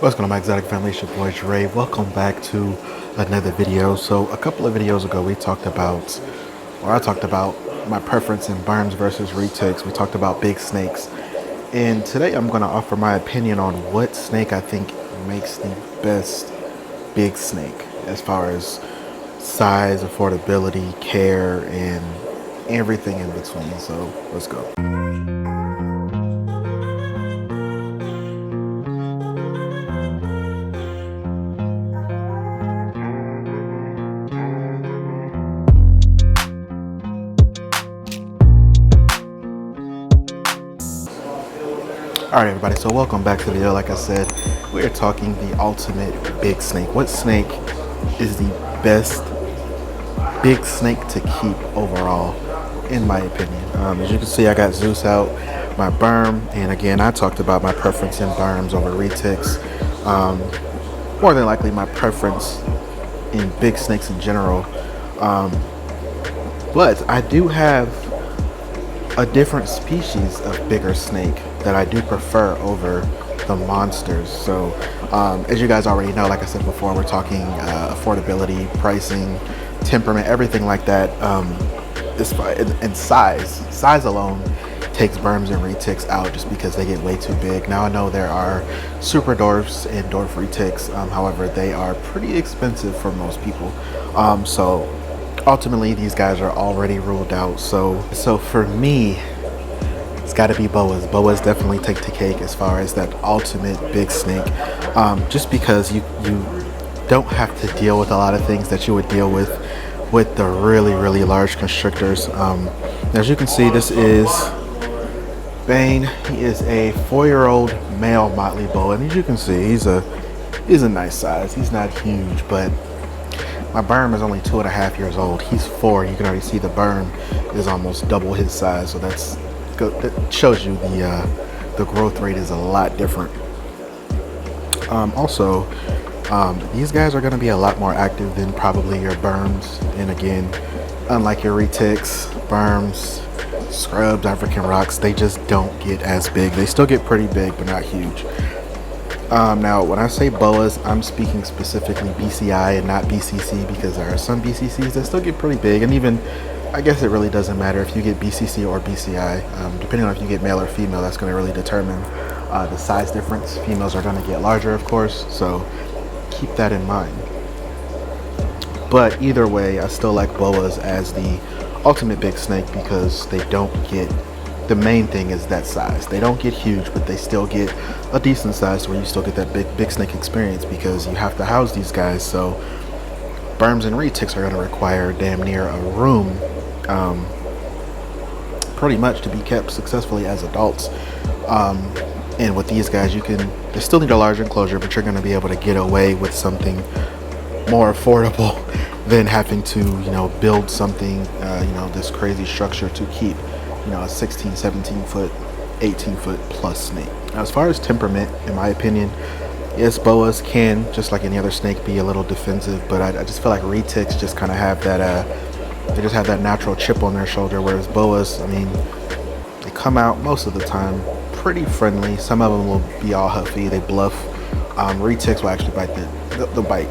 What's going on, my exotic family? It's your boy Dre. Welcome back to another video. So a couple of videos ago I talked about my preference in berms versus retics. We talked about big snakes, and today I'm going to offer my opinion on what snake I think makes the best big snake as far as size, affordability, care, and everything in between. So let's go. Alright everybody, so welcome back to the video. Like I said, we are talking the ultimate big snake. What snake is the best big snake to keep overall, in my opinion? As you can see, I got Zeus out, my berm, and again, I talked about my preference in berms over retics. More than likely my preference in big snakes in general. But I do have a different species of bigger snake that I do prefer over the monsters. So as you guys already know, like I said before, we're talking affordability, pricing, temperament, everything like that. And size alone takes berms and retics out just because they get way too big. Now I know there are super dwarfs and dwarf retics, however they are pretty expensive for most people. So ultimately these guys are already ruled out. So for me, it's got to be boas. Boas definitely take the cake as far as that ultimate big snake, just because you don't have to deal with a lot of things that you would deal with the really large constrictors. As you can see, this is Bane. He is a 4-year-old male motley boa, and as you can see, he's a nice size. He's not huge, but my berm is only 2.5 years old. He's 4. You can already see the berm is almost double his size, so that shows you the growth rate is a lot different. Also, these guys are going to be a lot more active than probably your berms, and again, unlike your retics, berms, scrubs, African rocks, they just don't get as big. They still get pretty big, but not huge. Now, when I say boas, I'm speaking specifically BCI and not BCC, because there are some BCCs that still get pretty big, and even, I guess it really doesn't matter if you get BCC or BCI. Depending on if you get male or female, that's going to really determine the size difference. Females are going to get larger, of course, so keep that in mind. But either way, I still like boas as the ultimate big snake because they don't get, the main thing is that size. They don't get huge, but they still get a decent size where you still get that big snake experience, because you have to house these guys. So berms and retics are going to require damn near a room, pretty much, to be kept successfully as adults. And with these guys, they still need a large enclosure, but you're going to be able to get away with something more affordable than having to, build something, this crazy structure to keep, a 16, 17 foot, 18 foot plus snake. Now, as far as temperament, in my opinion, yes, boas can, just like any other snake, be a little defensive, but I just feel like retics just kind of have that, they just have that natural chip on their shoulder, whereas boas, I mean, they come out most of the time pretty friendly. Some of them will be all huffy, they bluff. Retics will actually bite. They'll bite.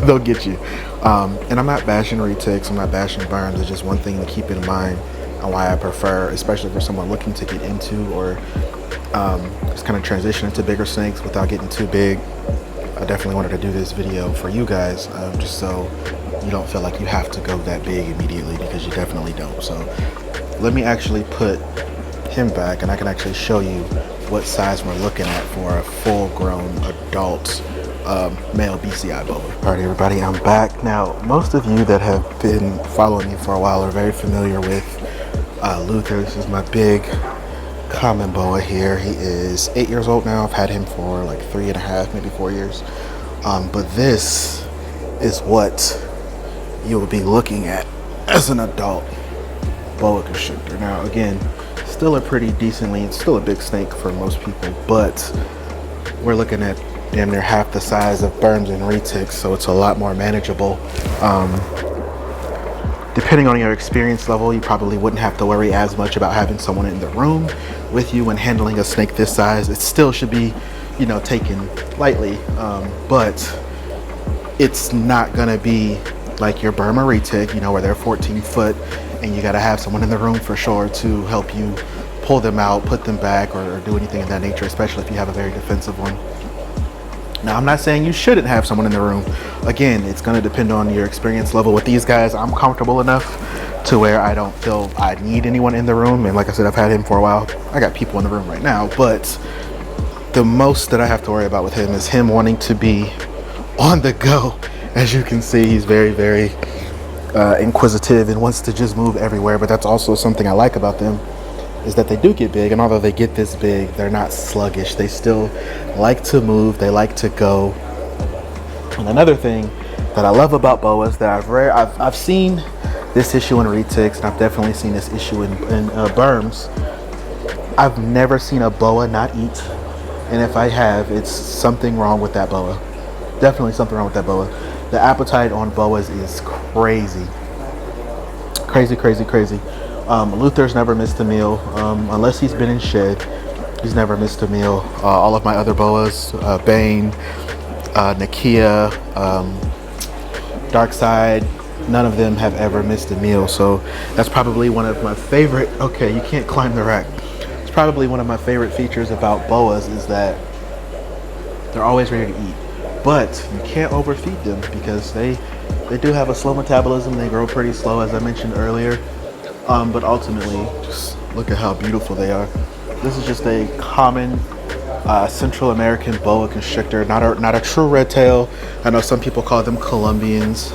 They'll get you. And I'm not bashing retics, I'm not bashing berms. It's just one thing to keep in mind, and why I prefer, especially for someone looking to get into or just kind of transition into bigger snakes without getting too big. I definitely wanted to do this video for you guys, just so you don't feel like you have to go that big immediately, because you definitely don't. So let me actually put him back, and I can actually show you what size we're looking at for a full-grown adult male BCI boa. Alright everybody, I'm back. Now, most of you that have been following me for a while are very familiar with Luther. This is my big common boa here. He is 8 years old now. I've had him for like 3.5, maybe 4 years. But this is what you will be looking at as an adult boa constrictor. Now, again, still a pretty decently, it's still a big snake for most people, but we're looking at damn near half the size of berms and retics, so it's a lot more manageable. Depending on your experience level, you probably wouldn't have to worry as much about having someone in the room with you when handling a snake this size. It still should be, you know, taken lightly, but it's not gonna be like your Burma retic, you know, where they're 14 foot and you gotta have someone in the room for sure to help you pull them out, put them back, or do anything of that nature, especially if you have a very defensive one. Now, I'm not saying you shouldn't have someone in the room. Again, it's gonna depend on your experience level. With these guys, I'm comfortable enough to where I don't feel I need anyone in the room. And like I said, I've had him for a while. I got people in the room right now, but the most that I have to worry about with him is him wanting to be on the go. As you can see, he's very, very inquisitive and wants to just move everywhere. But that's also something I like about them, is that they do get big, and although they get this big, they're not sluggish. They still like to move, they like to go. And another thing that I love about boas that I've seen this issue in retics, and I've definitely seen this issue in berms. I've never seen a boa not eat, and if I have, it's something wrong with that boa. Definitely something wrong with that boa. The appetite on boas is crazy. Crazy, crazy, crazy. Luther's never missed a meal, unless he's been in shed. He's never missed a meal. All of my other boas, Bane, Nakia, Dark Side, none of them have ever missed a meal. So that's probably one of my favorite, okay, you can't climb the rack. It's probably one of my favorite features about boas is that they're always ready to eat. But you can't overfeed them because they do have a slow metabolism. They grow pretty slow, as I mentioned earlier. But ultimately, just look at how beautiful they are. This is just a common Central American boa constrictor, not a true red tail. I know some people call them Colombians,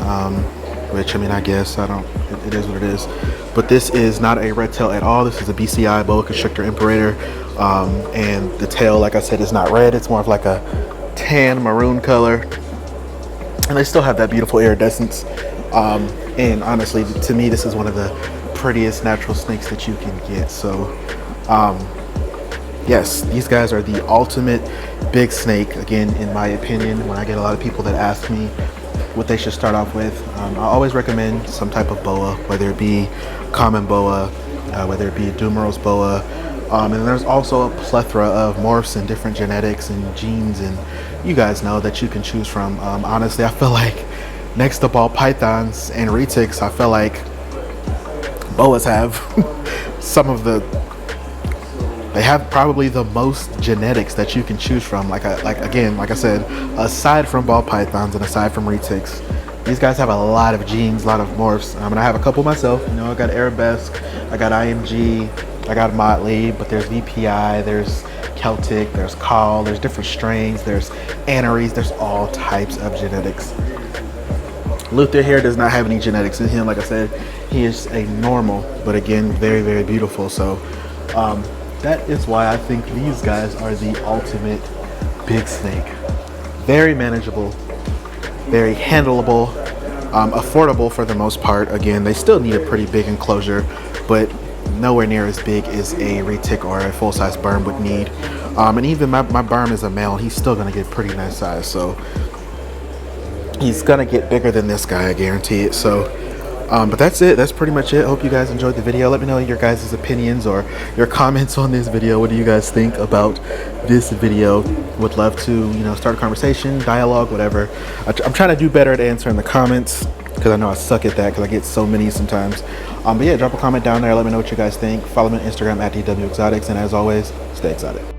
which I mean, I guess it is what it is. But this is not a red tail at all. This is a BCI boa constrictor imperator, and the tail, like I said, is not red. It's more of like a tan maroon color, and they still have that beautiful iridescence. And honestly, to me, this is one of the prettiest natural snakes that you can get. So yes, these guys are the ultimate big snake. Again, in my opinion, when I get a lot of people that ask me what they should start off with, I always recommend some type of boa, whether it be common boa, whether it be Dumeril's boa. And there's also a plethora of morphs and different genetics and genes, and you guys know that you can choose from. Honestly, I feel like next to ball pythons and retics, I feel like boas have some of they have probably the most genetics that you can choose from. Like I said, aside from ball pythons and aside from retics, these guys have a lot of genes, a lot of morphs. And I have a couple myself. You know, I got Arabesque, I got IMG, I got Motley, but there's VPI, there's Celtic, there's Call, there's different strains, there's Antares, there's all types of genetics. Luther here does not have any genetics in him. Like I said, he is a normal, but again, very, very beautiful. So that is why I think these guys are the ultimate big snake. Very manageable, very handleable, affordable for the most part. Again, they still need a pretty big enclosure, but nowhere near as big as a retic or a full-size berm would need. And even my berm is a male, he's still gonna get pretty nice size. So he's gonna get bigger than this guy, I guarantee it. So but that's it. That's pretty much it. Hope you guys enjoyed the video. Let me know your guys' opinions or your comments on this video. What do you guys think about this video? Would love to, you know, start a conversation, dialogue, whatever. I'm trying to do better at answering the comments because I know I suck at that because I get so many sometimes. But yeah, drop a comment down there. Let me know what you guys think. Follow me on Instagram at DW Exotics, and as always, stay exotic.